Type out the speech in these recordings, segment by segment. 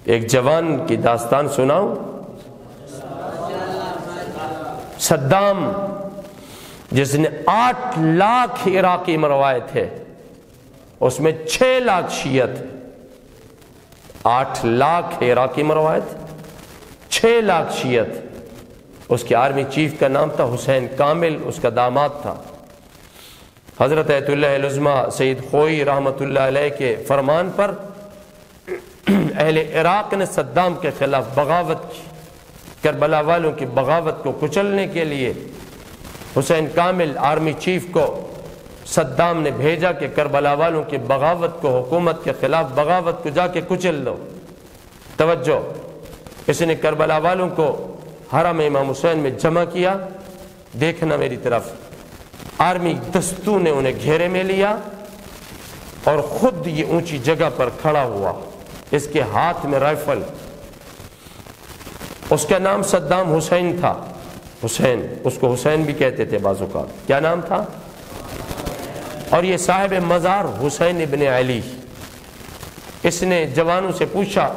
ایک جوان کی داستان سناؤں؟ صدام جس نے 8 لاکھ عراقی مروائے تھے، اس میں 6 لاکھ شیعہ تھے۔ 8 لاکھ عراقی مروائے تھے، 6 لاکھ شیعہ تھے۔ اس کے آرمی چیف کا نام تھا حسین کامل، اس کا داماد تھا۔ حضرت ایت اللہ العظمہ سید خوئی رحمۃ اللہ علیہ کے فرمان پر اہل عراق نے صدام کے خلاف بغاوت کی۔ کربلا والوں کی بغاوت کو کچلنے کے لیے حسین کامل آرمی چیف کو صدام نے بھیجا کہ کربلا والوں کی بغاوت کو، حکومت کے خلاف بغاوت کو جا کے کچل دو۔ توجہ، اس نے کربلا والوں کو حرم امام حسین میں جمع کیا۔ دیکھنا میری طرف، آرمی دستوں نے انہیں گھیرے میں لیا اور خود یہ اونچی جگہ پر کھڑا ہوا، اس کے ہاتھ میں رائفل۔ اس کا نام صدام حسین تھا۔ حسین، اس کو حسین بھی کہتے تھے بعض اوقات۔ کیا نام تھا؟ اور یہ صاحب مزار حسین ابن علی۔ اس نے جوانوں سے پوچھا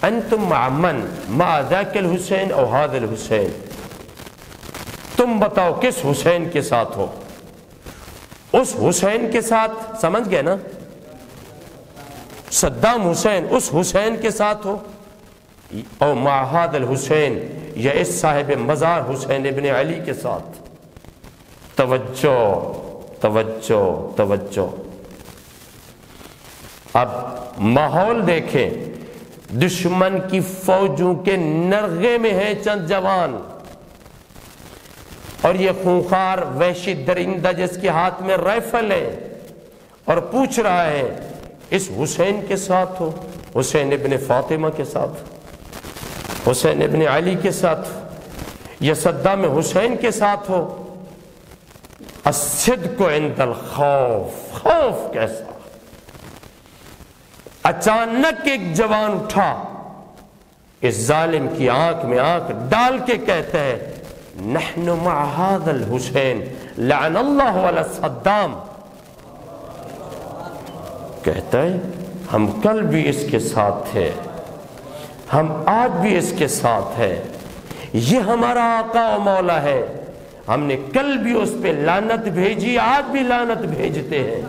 انتم مع من، مع ذاک الحسین او هذا الحسین، تم بتاؤ کس حسین کے ساتھ ہو؟ اس حسین کے ساتھ، سمجھ گئے نا؟ صدام حسین اس حسین کے ساتھ ہو، او مع هذا الحسین، یا اس صاحب مزار حسین ابن علی کے ساتھ؟ توجہ توجہ توجہ۔ اب ماحول دیکھیں، دشمن کی فوجوں کے نرغے میں ہیں چند جوان، اور یہ خونخوار وحشی درندہ جس کے ہاتھ میں رائفل ہے اور پوچھ رہا ہے اس حسین کے ساتھ ہو، حسین ابن فاطمہ کے ساتھ، حسین ابن علی کے ساتھ، یا صدام حسین کے ساتھ ہو؟ الصدق عند الخوف، خوف کیسا؟ اچانک ایک جوان اٹھا، اس ظالم کی آنکھ میں آنکھ ڈال کے کہتا ہے نحن مع هذا الحسین لعن اللہ علی صدام۔ کہتا ہے ہم کل بھی اس کے ساتھ تھے، ہم آج بھی اس کے ساتھ ہیں، یہ ہمارا آقا و مولا ہے، ہم نے کل بھی اس پہ لعنت بھیجی، آج بھی لعنت بھیجتے ہیں۔